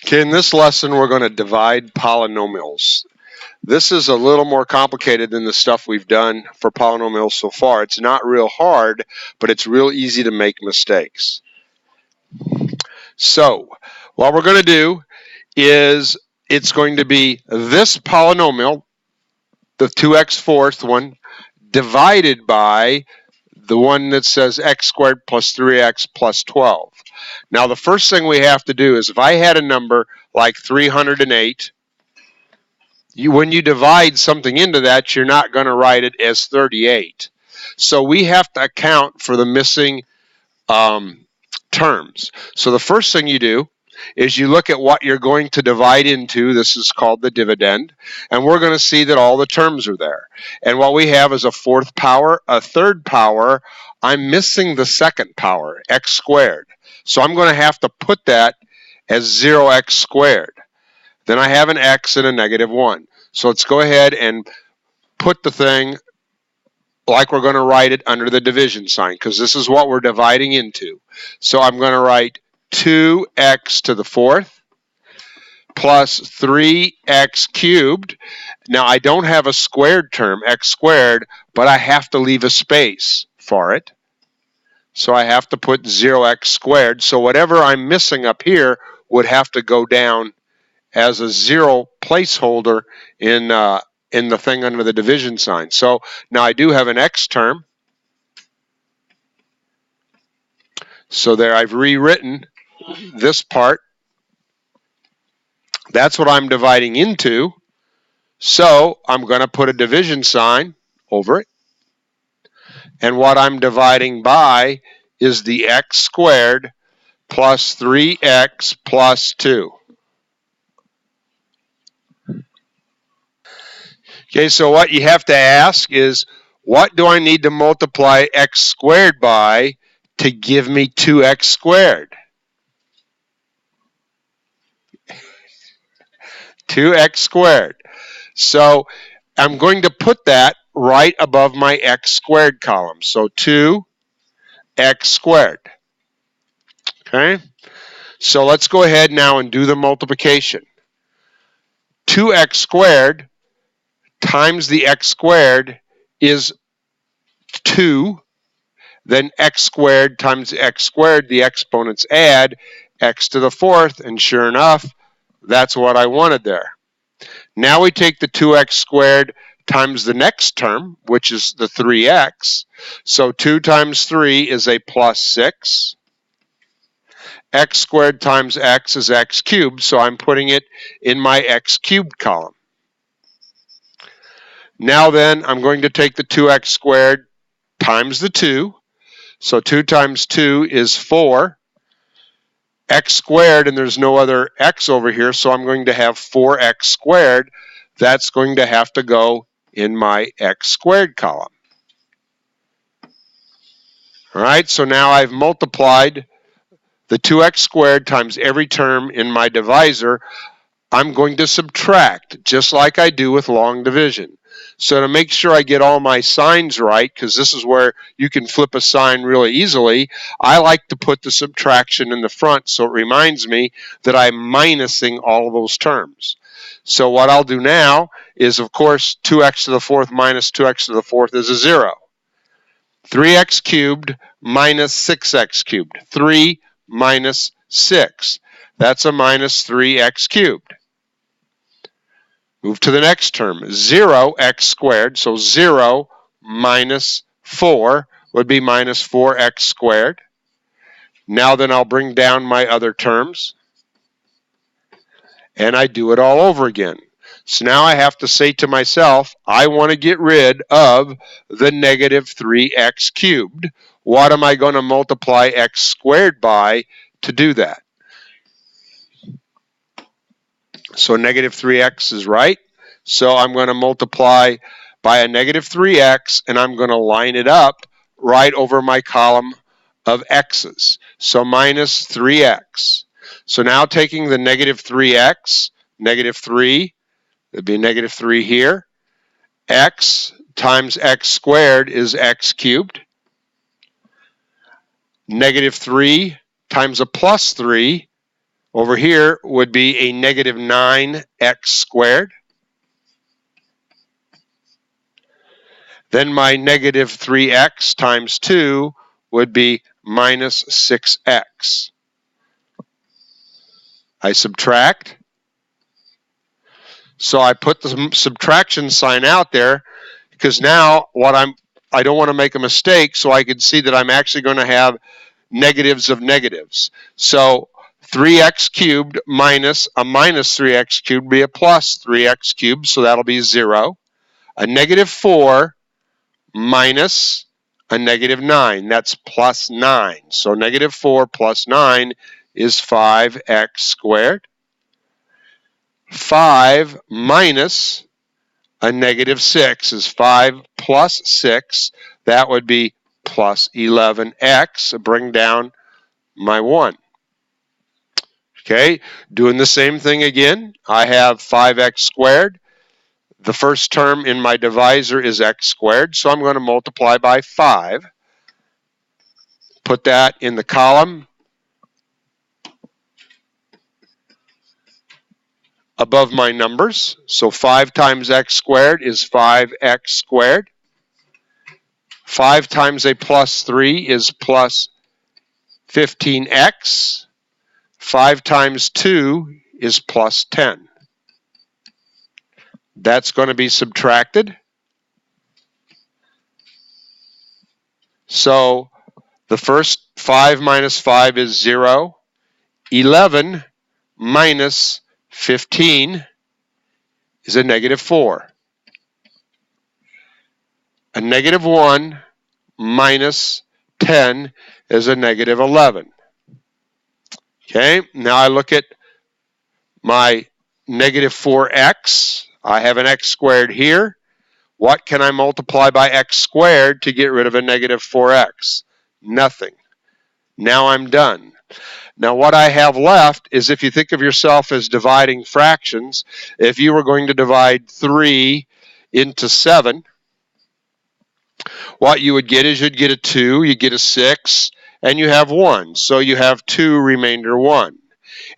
Okay, in this lesson, we're going to divide polynomials. This is a little more complicated than the stuff we've done for polynomials so far. It's not real hard, but it's real easy to make mistakes. So, what we're going to do is it's going to be this polynomial, the 2x fourth one, divided by the one that says x squared plus 3x plus 12. Now, the first thing we have to do is if I had a number like 308, when you divide something into that, you're not going to write it as 38. So we have to account for the missing terms. So the first thing you do is you look at what you're going to divide into. This is called the dividend. And we're going to see that all the terms are there. And what we have is a fourth power, a third power. I'm missing the second power, x squared. So I'm going to have to put that as 0x squared. Then I have an x and a negative 1. So let's go ahead and put the thing like we're going to write it under the division sign, because this is what we're dividing into. So I'm going to write 2x to the fourth plus 3x cubed. Now I don't have a squared term, x squared, but I have to leave a space for it. So I have to put 0x squared. So whatever I'm missing up here would have to go down as a 0 placeholder in the thing under the division sign. So now I do have an x term. So there I've rewritten this part. That's what I'm dividing into. So I'm going to put a division sign over it. And what I'm dividing by is the x squared plus 3x plus 2. Okay, so what you have to ask is, what do I need to multiply x squared by to give me 2x squared? 2x squared. So I'm going to put that right above my x squared column. So 2x squared. Okay? So let's go ahead now and do the multiplication. 2x squared times the x squared is 2. Then x squared times x squared, the exponents add, x to the fourth, and sure enough, that's what I wanted there. Now we take the 2x squared times the next term, which is the 3x. So 2 times 3 is a plus 6. X squared times x is x cubed, so I'm putting it in my x cubed column. Now then, I'm going to take the 2x squared times the 2. So 2 times 2 is 4. X squared, and there's no other x over here, so I'm going to have 4x squared. That's going to have to go in my x squared column. All right, so now I've multiplied the 2x squared times every term in my divisor. I'm going to subtract, just like I do with long division. So to make sure I get all my signs right, because this is where you can flip a sign really easily, I like to put the subtraction in the front so it reminds me that I'm minusing all of those terms. So what I'll do now is, of course, 2x to the fourth minus 2x to the fourth is a 0. 3x cubed minus 6x cubed. 3 minus 6. That's a minus 3x cubed. Move to the next term, 0x squared. So 0 minus 4 would be minus 4x squared. Now then I'll bring down my other terms. And I do it all over again. So now I have to say to myself, I want to get rid of the negative 3x cubed. What am I going to multiply x squared by to do that? So negative 3x is right. So I'm going to multiply by a negative 3x, and I'm going to line it up right over my column of x's. So minus 3x. So now taking the negative 3x, negative 3, there'd be a negative 3 here. X times x squared is x cubed. Negative 3 times a plus 3 over here would be a negative 9x squared. Then my negative 3x times 2 would be minus 6x. I subtract. So I put the subtraction sign out there because now I don't want to make a mistake, so I can see that I'm actually going to have negatives of negatives. So 3x cubed minus a minus 3x cubed would be a plus 3x cubed, so that'll be 0. A negative 4 minus a negative 9, that's plus 9. So negative 4 plus 9 is 5x squared. 5 minus a negative 6 is 5 plus 6. That would be plus 11x. Bring down my 1. Okay, doing the same thing again. I have 5x squared. The first term in my divisor is x squared, so I'm going to multiply by 5. Put that in the column above my numbers. So 5 times x squared is 5x squared. 5 times a plus 3 is plus 15x. 5 times 2 is plus 10. That's going to be subtracted. So the first 5 minus 5 is 0. 11 minus 15 is a negative 4. A negative 1 minus 10 is a negative 11. Okay, now I look at my negative 4x. I have an x squared here. What can I multiply by x squared to get rid of a negative 4x? Nothing. Now I'm done. Now what I have left is, if you think of yourself as dividing fractions, if you were going to divide 3 into 7, what you would get is you'd get a 2, you get a 6, and you have 1. So you have 2 remainder 1.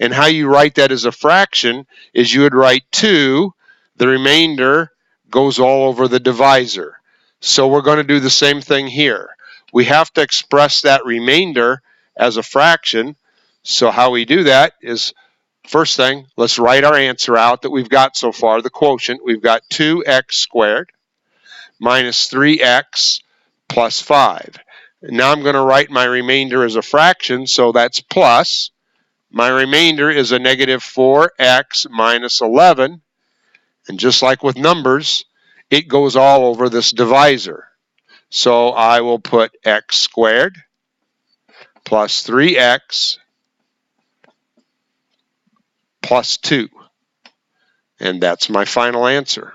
And how you write that as a fraction is you would write 2, the remainder goes all over the divisor. So we're going to do the same thing here. We have to express that remainder as a fraction. So how we do that is, first thing, let's write our answer out that we've got so far, the quotient. We've got 2x squared minus 3x plus 5. Now I'm going to write my remainder as a fraction, so that's plus. My remainder is a negative 4x minus 11. And just like with numbers, it goes all over this divisor. So I will put x squared plus 3x plus 2. And that's my final answer.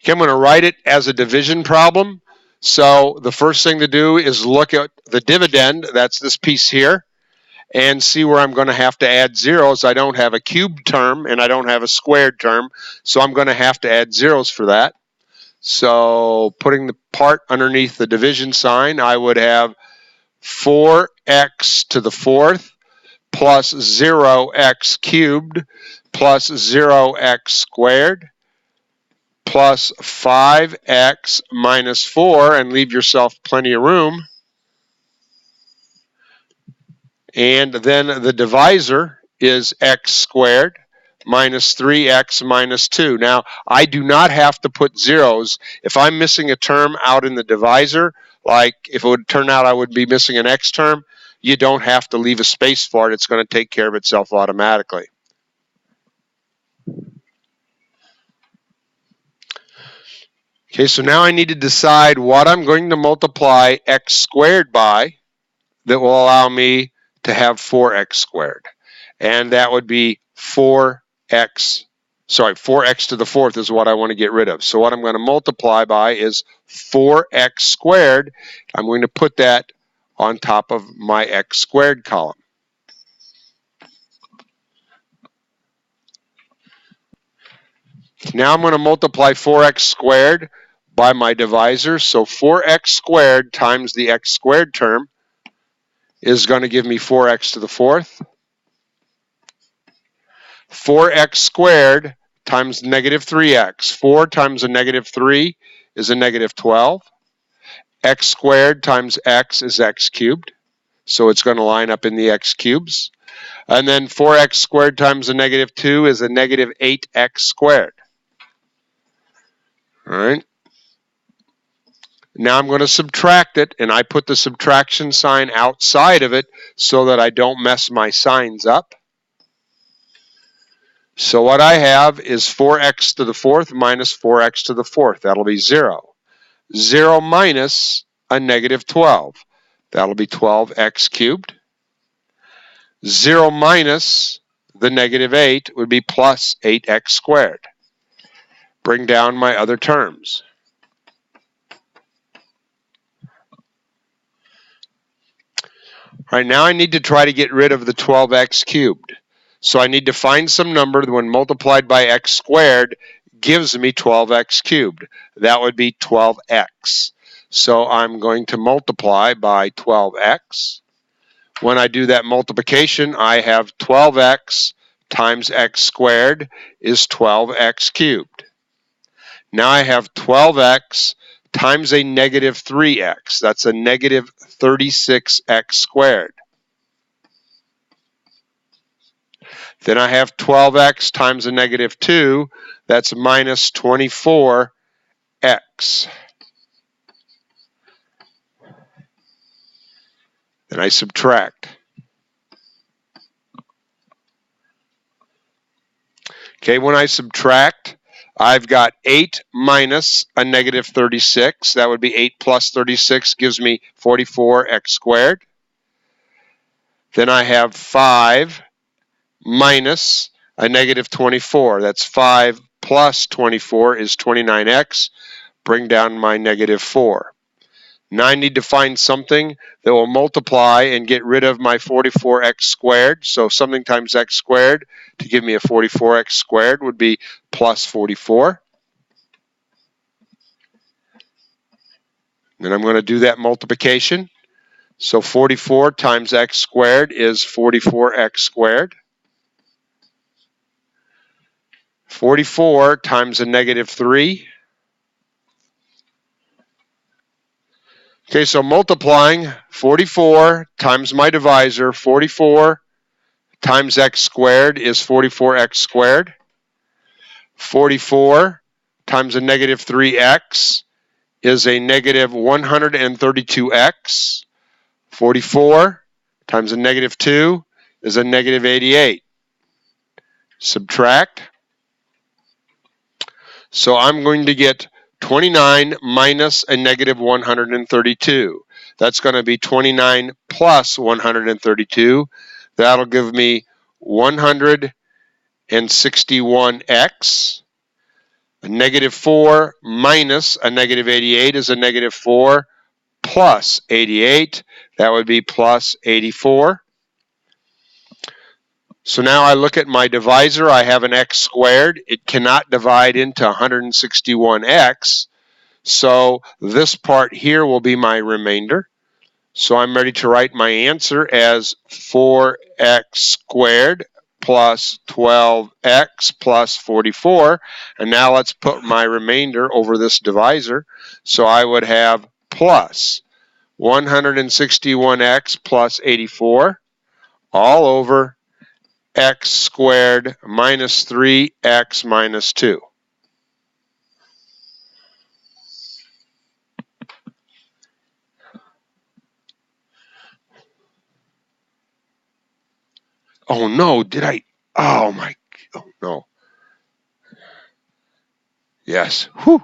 Okay, I'm going to write it as a division problem. So the first thing to do is look at the dividend, that's this piece here, and see where I'm going to have to add zeros. I don't have a cubed term and I don't have a squared term, so I'm going to have to add zeros for that. So putting the part underneath the division sign, I would have 4x to the 4th plus 0x cubed plus 0x squared plus 5x minus 4, and leave yourself plenty of room. And then the divisor is x squared minus 3x minus 2. Now, I do not have to put zeros. If I'm missing a term out in the divisor, like if it would turn out I would be missing an x term, you don't have to leave a space for it. It's going to take care of itself automatically. Okay, so now I need to decide what I'm going to multiply x squared by that will allow me to have 4x squared. And that would be 4x to the 4th is what I want to get rid of. So what I'm going to multiply by is 4x squared. I'm going to put that on top of my x squared column. Now I'm going to multiply 4x squared by my divisor. So 4x squared times the x squared term is going to give me 4x to the fourth. 4x squared times negative 3x. 4 times a negative 3 is a negative 12. X squared times x is x cubed. So it's going to line up in the x cubes. And then 4x squared times a negative 2 is a negative 8x squared. All right. Now I'm going to subtract it, and I put the subtraction sign outside of it so that I don't mess my signs up. So what I have is 4x to the fourth minus 4x to the fourth. That'll be 0. 0 minus a negative 12. That'll be 12x cubed. 0 minus the negative 8 would be plus 8x squared. Bring down my other terms. All right, now I need to try to get rid of the 12x cubed. So I need to find some number that when multiplied by x squared gives me 12x cubed. That would be 12x. So I'm going to multiply by 12x. When I do that multiplication, I have 12x times x squared is 12x cubed. Now I have 12x times a negative 3x. That's a negative 36x squared. Then I have 12x times a negative 2. That's minus 24x. Then I subtract. Okay, when I subtract, I've got 8 minus a negative 36. That would be 8 plus 36 gives me 44x squared. Then I have 5 minus a negative 24. That's 5 plus 24 is 29x. Bring down my negative 4. Now I need to find something that will multiply and get rid of my 44x squared. So something times x squared to give me a 44x squared would be plus 44. Then I'm going to do that multiplication. So 44 times x squared is 44x squared. 44 times a negative 3. Okay, so multiplying 44 times my divisor, 44 times x squared is 44x squared. 44 times a negative 3x is a negative 132x. 44 times a negative 2 is a negative 88. Subtract. So I'm going to get 29 minus a negative 132. That's going to be 29 plus 132. That'll give me 161x. A negative 4 minus a negative 88 is a negative 4 plus 88. That would be plus 84. So now I look at my divisor. I have an x squared. It cannot divide into 161x. So this part here will be my remainder. So I'm ready to write my answer as 4x squared plus 12x plus 44. And now let's put my remainder over this divisor. So I would have plus 161x plus 84 all over x squared minus 3x minus 2. Oh no, did I? Oh my, oh no. Yes, whew.